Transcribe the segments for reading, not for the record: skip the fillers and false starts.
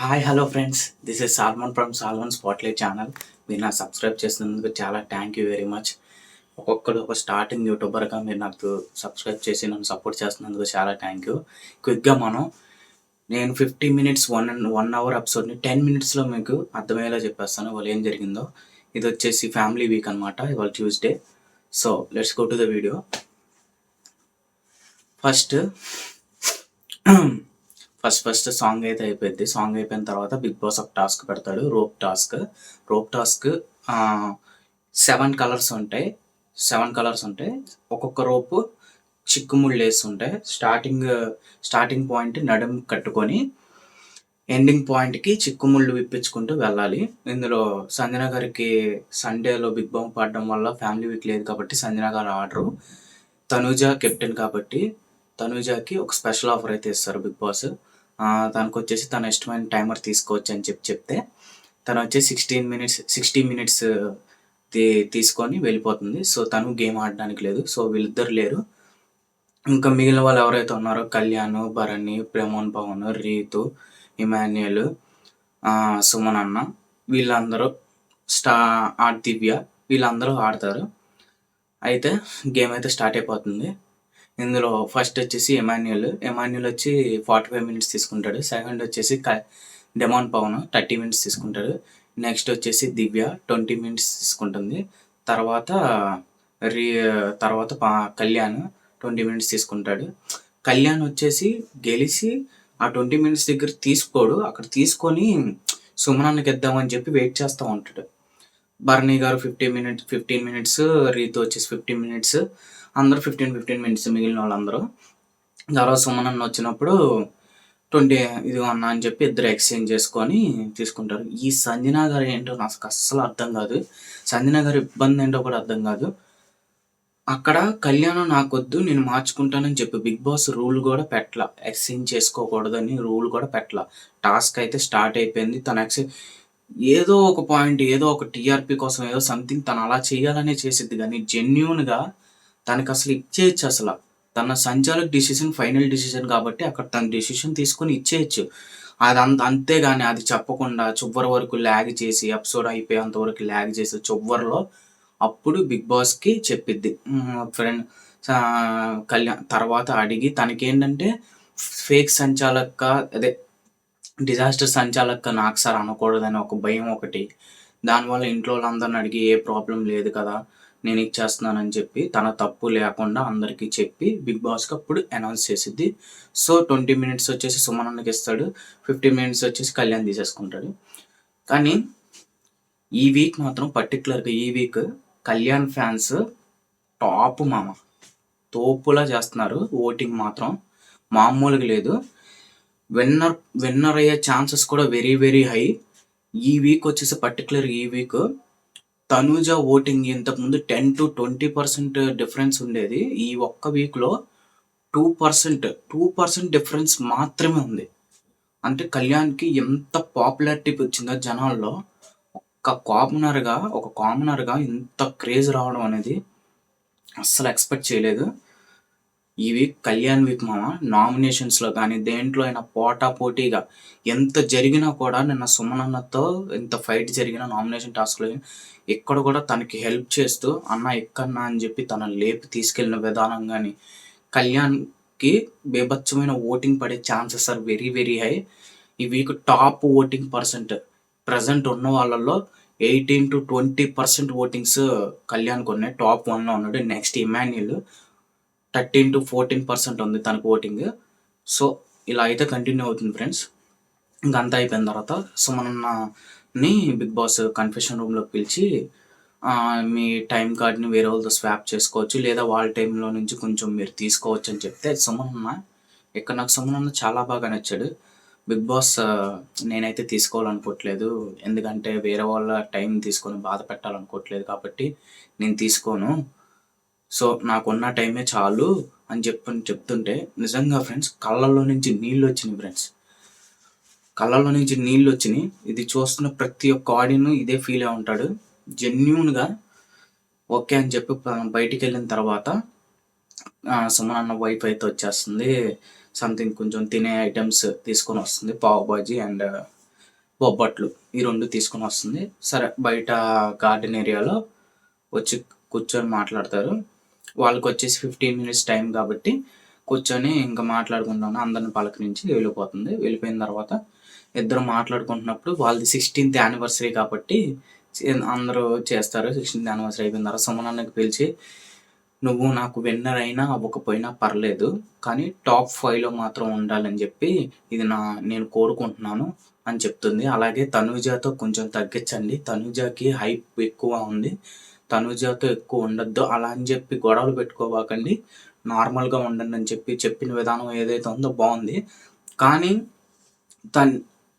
Hi hello friends, this is Salman from Salman spotlight channel. మీరు నాకు subscribe చేసినందుకు చాలా థ్యాంక్ యూ వెరీ మచ్. ఒక్కొక్కరు ఒక స్టార్టింగ్ యూట్యూబర్గా మీరు నాకు సబ్స్క్రైబ్ చేసి నన్ను సపోర్ట్ చేస్తున్నందుకు చాలా థ్యాంక్ యూ. క్విక్గా నేను 50 మినిట్స్ 1 అవర్ ఎపిసోడ్ని 10 మినిట్స్లో మీకు అర్థమయ్యేలా చెప్పేస్తాను వాళ్ళు ఏం జరిగిందో. ఇది వచ్చేసి ఫ్యామిలీ వీక్ అనమాట, ఇవాళ Tuesday. So let's go to the video. First first song అయితే అయిపోయింది. సాంగ్ అయిపోయిన తర్వాత బిగ్ బాస్ ఒక టాస్క్ పెడతాడు, రోప్ టాస్క్ 7 కలర్స్ ఉంటాయి. 7 కలర్స్ ఉంటాయి. ఒక్కొక్క రోపు చిక్కుముళ్ళు వేస్తుంటాయి. స్టార్టింగ్ పాయింట్ నడుము కట్టుకొని ఎండింగ్ పాయింట్కి చిక్కుముళ్ళు విప్పించుకుంటూ వెళ్ళాలి. ఇందులో సంజన గారికి సండేలో బిగ్ బాస్ పడడం వల్ల ఫ్యామిలీ వీక్ లేదు కాబట్టి సంజన గారు ఆర్డరు. తనూజ కెప్టెన్ కాబట్టి తనూజకి ఒక స్పెషల్ ఆఫర్ అయితే ఇస్తారు బిగ్ బాస్. తనకు వచ్చేసి తన ఇష్టమైన టైమర్ తీసుకోవచ్చు అని చెప్తే తను వచ్చేసి 60 మినిట్స్ తీసుకొని వెళ్ళిపోతుంది. సో తను గేమ్ ఆడడానికి లేదు. సో వీళ్ళిద్దరు లేరు. ఇంకా మిగిలిన వాళ్ళు ఎవరైతే ఉన్నారో కళ్యాణ్, భరణి, ప్రేమోన్ పవన్, రీతు, ఇమాన్యుయల్, సుమన్ అన్న, వీళ్ళందరూ దివ్య వీళ్ళందరూ ఆడతారు. అయితే గేమ్ అయితే స్టార్ట్ అయిపోతుంది. ఇందులో ఫస్ట్ వచ్చేసి ఎమాన్యుయల్ వచ్చి 45 మినిట్స్ తీసుకుంటాడు. సెకండ్ వచ్చేసి డెమాన్ పవన్ 30 మినిట్స్ తీసుకుంటాడు. నెక్స్ట్ వచ్చేసి దివ్య 20 మినిట్స్ తీసుకుంటుంది. తర్వాత కళ్యాణ్ 20 మినిట్స్ తీసుకుంటాడు. కళ్యాణ్ వచ్చేసి గెలిచి ఆ 20 మినిట్స్ దగ్గర తీసుకోడు, అక్కడ తీసుకొని సుమనాన్నకి ఇద్దామని చెప్పి వెయిట్ చేస్తూ ఉంటాడు. భరణి గారు 15 మినిట్స్, రీతు వచ్చేసి 15 మినిట్స్, అందరూ 15 మినిట్స్ మిగిలిన వాళ్ళందరూ. తర్వాత సుమన్ అన్న వచ్చినప్పుడు 20 ఇది అన్న అని చెప్పి ఇద్దరు ఎక్స్చేంజ్ చేసుకొని తీసుకుంటారు. ఈ సంజన గారు ఏంటో నాకు అస్సలు అర్థం కాదు. సంజన గారి ఇబ్బంది ఏంటో కూడా అర్థం కాదు. అక్కడ కళ్యాణం నాకొద్దు, నేను మార్చుకుంటానని చెప్పి బిగ్ బాస్ రూల్ కూడా పెట్టలా, ఎక్స్చేంజ్ చేసుకోకూడదని రూల్ కూడా పెట్టలా. టాస్క్ అయితే స్టార్ట్ అయిపోయింది. తన ఏదో ఒక పాయింట్, ఏదో ఒక టీఆర్పీ కోసం, ఏదో సంథింగ్ తను అలా చేయాలనే చేసిద్ది. కానీ జెన్యూన్గా తనకు అసలు ఇచ్చేయచ్చు. అసలు తన సంచాలక డిసిషన్ ఫైనల్ డిసిషన్ కాబట్టి అక్కడ తన డిసిషన్ తీసుకొని ఇచ్చేయచ్చు. అది అంతేగాని అది చెప్పకుండా చివరి వరకు ల్యాగ్ చేసి, ఎపిసోడ్ అయిపోయేంత వరకు ల్యాగ్ చేసి చివరిలో అప్పుడు బిగ్ బాస్కి చెప్పిద్ది. ఫ్రెండ్ కళ్యాణ్ తర్వాత అడిగి తనకేంటంటే ఫేక్ సంచాలక, అదే డిజాస్టర్ సంచాలక నాకు సార్ అనకూడదని ఒక భయం ఒకటి. దానివల్ల ఇంట్లో వాళ్ళందరిని అడిగి ఏ ప్రాబ్లం లేదు కదా, నేను ఇచ్చేస్తున్నానని చెప్పి తన తప్పు లేకుండా అందరికీ చెప్పి బిగ్ బాస్కి అప్పుడు అనౌన్స్ చేసిద్ది. సో 20 మినిట్స్ వచ్చేసి సుమనన్నకి ఇస్తాడు, 15 మినిట్స్ వచ్చేసి కళ్యాణ్ తీసేసుకుంటాడు. కానీ ఈ వీక్ మాత్రం పర్టికులర్గా ఈ వీక్ కళ్యాణ్ ఫ్యాన్స్ టాప్ తోపులా చేస్తున్నారు. ఓటింగ్ మాత్రం మామూలుగా లేదు. విన్నర్ అయ్యే ఛాన్సెస్ కూడా వెరీ వెరీ హై. ఈ వీక్ వచ్చేసి పర్టికులర్ ఈ వీక్ తనూజ ఓటింగ్ ఇంతకుముందు 10 to 20% డిఫరెన్స్ ఉండేది. ఈ ఒక్క వీక్లో 2% డిఫరెన్స్ మాత్రమే ఉంది. అంటే కళ్యాణ్కి ఎంత పాపులారిటీ వచ్చిందో జనాల్లో. ఒక కామనర్గా ఇంత క్రేజ్ రావడం అనేది అస్సలు ఎక్స్పెక్ట్ చేయలేదు. ఈ వీక్ కళ్యాణ్ వీక్ నామినేషన్స్లో కానీ దేంట్లో అయినా పోటాపోటీగా ఎంత జరిగినా కూడా, నిన్న సుమనన్నతో ఎంత ఫైట్ జరిగిన నామినేషన్ టాస్క్లో ఎక్కడ కూడా తనకి హెల్ప్ చేస్తూ అన్న ఎక్కన్నా అని చెప్పి తన లేపి తీసుకెళ్ళిన విధానం కానీ, కళ్యాణ్కి బేభత్సమైన ఓటింగ్ పడే chances are very very high. ఈ week top voting percent present ఉన్న వాళ్ళల్లో 18 to 20% ఓటింగ్స్ కళ్యాణ్కి ఉన్నాయి. టాప్ 1లో ఉన్నాడు. నెక్స్ట్ ఇమాన్యుయల్ 13 to 14% ఉంది తనకు ఓటింగ్. సో ఇలా అయితే కంటిన్యూ అవుతుంది ఫ్రెండ్స్. ఇంకంతా అయిపోయిన తర్వాత సుమనన్నని బిగ్ బాస్ కన్ఫెషన్ రూమ్లోకి పిలిచి మీ టైం కార్డ్ని వేరే వాళ్ళతో స్వాప్ చేసుకోవచ్చు, లేదా వాళ్ళ టైంలో నుంచి కొంచెం మీరు తీసుకోవచ్చు అని చెప్తే నాకు సుమనన్న చాలా బాగా నచ్చాడు. బిగ్ బాస్ నేనైతే తీసుకోవాలనుకోవట్లేదు, ఎందుకంటే వేరే వాళ్ళ టైం తీసుకొని బాధ పెట్టాలనుకోవట్లేదు కాబట్టి నేను తీసుకోను. సో నాకున్న టైమే చాలు అని చెప్తుంటే నిజంగా ఫ్రెండ్స్ కళ్ళల్లో నుంచి నీళ్ళు వచ్చినాయి. ఇది చూస్తున్న ప్రతి ఒక్క ఆడియన్ ఇదే ఫీల్ అయి ఉంటాడు. జెన్యూన్గా ఓకే అని చెప్పి బయటికి వెళ్ళిన తర్వాత సుమనన్న వైఫ్ అయితే వచ్చేస్తుంది. సంథింగ్ కొంచెం తినే ఐటమ్స్ తీసుకొని వస్తుంది, పావ్ బాజీ అండ్ బొబ్బట్లు ఈ 2 తీసుకొని వస్తుంది. సరే బయట గార్డెన్ ఏరియాలో వచ్చి కూర్చొని మాట్లాడతారు. వాళ్ళకొచ్చేసి 15 మినిట్స్ టైం కాబట్టి కూర్చొని ఇంకా మాట్లాడుకుంటాను. అందరిని పలకరించి వెళ్ళిపోతుంది. వెళ్ళిపోయిన తర్వాత ఇద్దరు మాట్లాడుకుంటున్నప్పుడు వాళ్ళది 16th యానివర్సరీ కాబట్టి అందరూ చేస్తారు. 16th యానివర్సరీ అయిపోయిన తర్వాత సుమనన్నకి పిలిచి, నువ్వు నాకు విన్నర్ అయినా అవ్వకపోయినా పర్లేదు, కానీ టాప్ 5లో మాత్రం ఉండాలని చెప్పి ఇది నేను కోరుకుంటున్నాను అని చెప్తుంది. అలాగే తనూజతో కొంచెం తగ్గించండి, తనూజకి హైప్ ఎక్కువ ఉంది, తనూజతో ఎక్కువ ఉండొద్దు అలా అని చెప్పి గొడవలు పెట్టుకోవాకండి, నార్మల్గా ఉండండి అని చెప్పిన విధానం ఏదైతే ఉందో బాగుంది. కానీ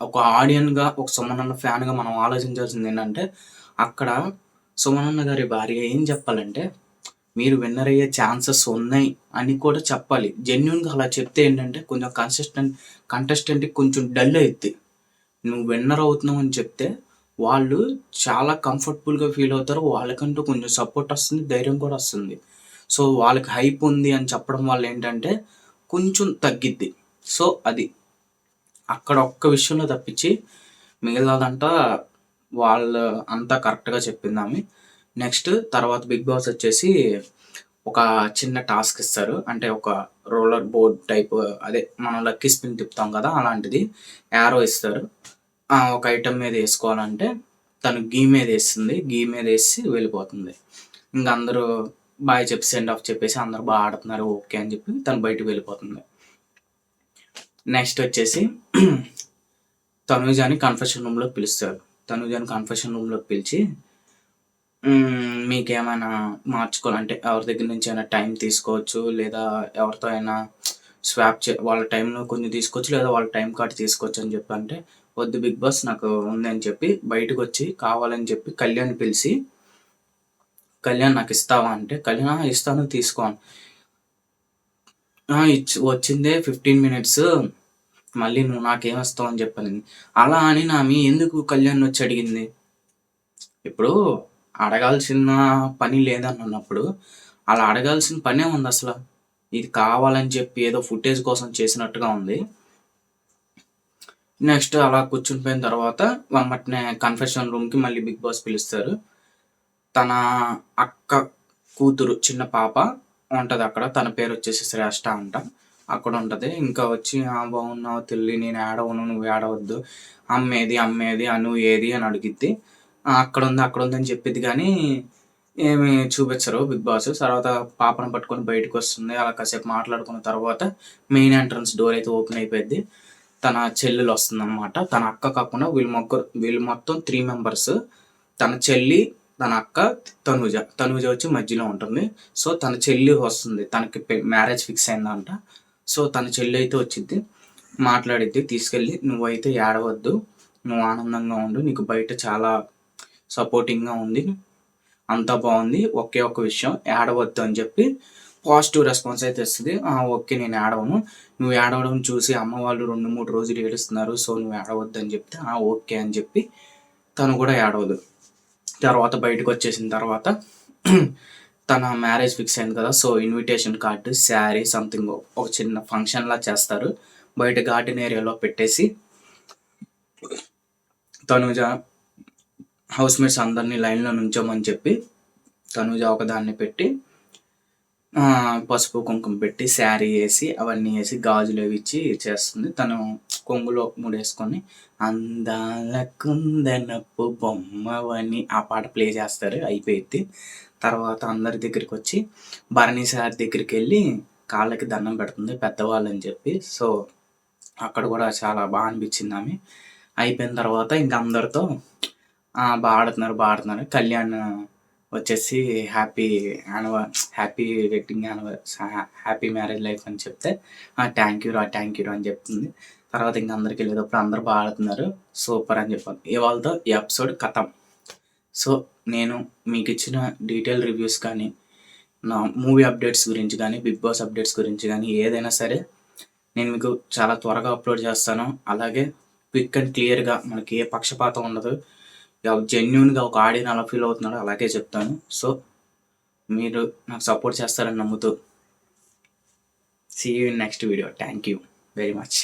ఒక ఆడియన్గా, ఒక సుమనన్న ఫ్యాన్గా మనం ఆలోచించాల్సింది ఏంటంటే, అక్కడ సుమనన్న గారి భార్య ఏం చెప్పాలంటే, మీరు విన్నర్ అయ్యే ఛాన్సెస్ ఉన్నాయి అని కూడా చెప్పాలి. జెన్యున్గా అలా చెప్తే ఏంటంటే కొంచెం కంటెస్టెంట్కి కొంచెం డల్ అవుద్ది. నువ్వు విన్నర్ అవుతున్నావు అని చెప్తే వాళ్ళు చాలా కంఫర్టబుల్గా ఫీల్ అవుతారు. వాళ్ళకంటూ కొంచెం సపోర్ట్ వస్తుంది, ధైర్యం కూడా వస్తుంది. సో వాళ్ళకి హైప్ ఉంది అని చెప్పడం వల్ల ఏంటంటే కొంచెం తగ్గిద్ది. సో అది అక్కడ ఒక్క విషయంలో తప్పించి మిగతాదంతా వాళ్ళు అంతా కరెక్ట్గా చెప్పింది ఆమె. నెక్స్ట్ తర్వాత బిగ్ బాస్ వచ్చేసి ఒక చిన్న టాస్క్ ఇస్తారు. అంటే ఒక రోలర్ బోర్డ్ టైప్, అదే మనం లక్కీ స్పిన్ తిప్పుతాం కదా అలాంటిది, యారో ఇస్తారు. ఒక ఐటమ్ మీద వేసుకోవాలంటే తను గీ మీద వేస్తుంది, గీ మీద వేసి వెళ్ళిపోతుంది. ఇంకా అందరూ బాయ్ చెప్పి సెండ్ ఆఫ్ చెప్పేసి అందరూ బాగా ఆడుతున్నారు ఓకే అని చెప్పి తను బయటకు వెళ్ళిపోతుంది. నెక్స్ట్ వచ్చేసి తనూజాని కన్ఫెషన్ రూమ్లోకి పిలుస్తారు. తనూజాని కన్ఫెషన్ రూమ్లోకి పిలిచి, మీకేమైనా మార్చుకోవాలంటే ఎవరి దగ్గర నుంచి అయినా టైం తీసుకోవచ్చు, లేదా ఎవరితో అయినా స్వాప్ వాళ్ళ టైంలో కొన్ని తీసుకోవచ్చు, లేదా వాళ్ళ టైం కార్డ్ తీసుకోవచ్చు అని చెప్పి అంటే, వద్దు బిగ్ బాస్ నాకు ఉంది అని చెప్పి బయటకు వచ్చి కావాలని చెప్పి కళ్యాణ్ పిలిచి, కళ్యాణ్ నాకు ఇస్తావా అంటే, కళ్యాణ్ ఇస్తాను తీసుకోను, వచ్చిందే 15 మినిట్స్ మళ్ళీ నువ్వు నాకేమిస్తావు అని చెప్పాను. అలా అని మీ ఎందుకు కళ్యాణ్ వచ్చి అడిగింది? ఇప్పుడు అడగాల్సిన పని లేదని అన్నప్పుడు అలా అడగాల్సిన పనే ఉంది అసలు. ఇది కావాలని చెప్పి ఏదో ఫుటేజ్ కోసం చేసినట్టుగా ఉంది. నెక్స్ట్ అలా కూర్చుని పోయిన తర్వాత వెంబటనే కన్ఫెషన్ రూమ్కి మళ్ళీ బిగ్ బాస్ పిలుస్తారు. తన అక్క కూతురు చిన్న పాప ఉంటుంది అక్కడ, తన పేరు వచ్చేసి శ్రేష్ఠ అంట, అక్కడ ఉంటుంది. ఇంకా వచ్చి బాగున్నావు తెల్లి, నేను ఏడవను నువ్వు ఏడవద్దు, అమ్మేది అను ఏది అని అడిగిద్ది. అక్కడ ఉంది అని చెప్పిద్ది, కానీ ఏమి చూపించరు బిగ్ బాస్. తర్వాత పాపను పట్టుకొని బయటకు వస్తుంది. అలా కాసేపు మాట్లాడుకున్న తర్వాత మెయిన్ ఎంట్రన్స్ డోర్ అయితే ఓపెన్ అయిపోయింది. తన చెల్లెలు వస్తుంది అనమాట. తన అక్క కాకుండా వీళ్ళు మొత్తం 3 మెంబర్స్. తన చెల్లి, తన అక్క, తనూజ వచ్చి మధ్యలో ఉంటుంది. సో తన చెల్లి వస్తుంది, తనకి మ్యారేజ్ ఫిక్స్ అయిందంట. సో తన చెల్లి అయితే వచ్చింది, మాట్లాడిద్ది, తీసుకెళ్ళి నువ్వైతే ఏడవద్దు, నువ్వు ఆనందంగా ఉండు, నీకు బయట చాలా సపోర్టింగ్గా ఉంది, అంతా బాగుంది, ఒకే ఒక్క విషయం ఏడవద్దు అని చెప్పి పాజిటివ్ రెస్పాన్స్ అయితే ఇస్తుంది. ఓకే నేను ఏడవను, నువ్వు ఏడవడం చూసి అమ్మ వాళ్ళు 2-3 రోజులు ఏడుస్తున్నారు, సో నువ్వు ఏడవద్దు అని చెప్తే ఓకే అని చెప్పి తను కూడా ఏడవదు. తర్వాత బయటకు వచ్చేసిన తర్వాత తన మ్యారేజ్ ఫిక్స్ అయింది కదా, so invitation card, sari something ఒక చిన్న ఫంక్షన్లా చేస్తారు. బయట గార్డెన్ ఏరియాలో పెట్టేసి తనూజ హౌస్ మేట్స్ అందరినీ లైన్లో నుంచోమని చెప్పి తనూజ ఒకదాన్ని పెట్టి పసుపు కుంకుమ పెట్టి శారీ వేసి అవన్నీ వేసి గాజులు అవి ఇచ్చి చేస్తుంది. తను కొంగులో ముడేసుకొని అందాల కుందనపు బొమ్మవని ఆ పాట ప్లే చేస్తారు, అయిపోయింది. తర్వాత అందరి దగ్గరికి వచ్చి భరణి సార్ దగ్గరికి వెళ్ళి కాళ్ళకి దండం పెడుతుంది పెద్దవాళ్ళు అని చెప్పి. సో అక్కడ కూడా చాలా బాగా అనిపించింది ఆమె. అయిపోయిన తర్వాత ఇంకా అందరితో బాగా ఆడుతున్నారు. కళ్యాణ్ వచ్చేసి happy wedding happy marriage life అని చెప్తే థ్యాంక్ యూ రా అని చెప్తుంది. తర్వాత ఇంకా అందరికి వెళ్ళేటప్పుడు అందరూ బాగా ఆడుతున్నారు, సూపర్ అని చెప్పాను. ఇవాళతో ఈ ఎపిసోడ్ కథం. సో నేను మీకు ఇచ్చిన డీటెయిల్ రివ్యూస్ కానీ, నా మూవీ అప్డేట్స్ గురించి కానీ, బిగ్ బాస్ అప్డేట్స్ గురించి కానీ ఏదైనా సరే నేను మీకు చాలా త్వరగా అప్లోడ్ చేస్తాను. అలాగే క్విక్ అండ్ క్లియర్గా, మనకి ఏ పక్షపాతం ఉండదు, జెన్యున్గా ఒక ఆడియన్ అలా ఫీల్ అవుతున్నాడో అలాగే చెప్తాను. సో మీరు నాకు సపోర్ట్ చేస్తారని నమ్ముతూ see you in next video. Thank you very much.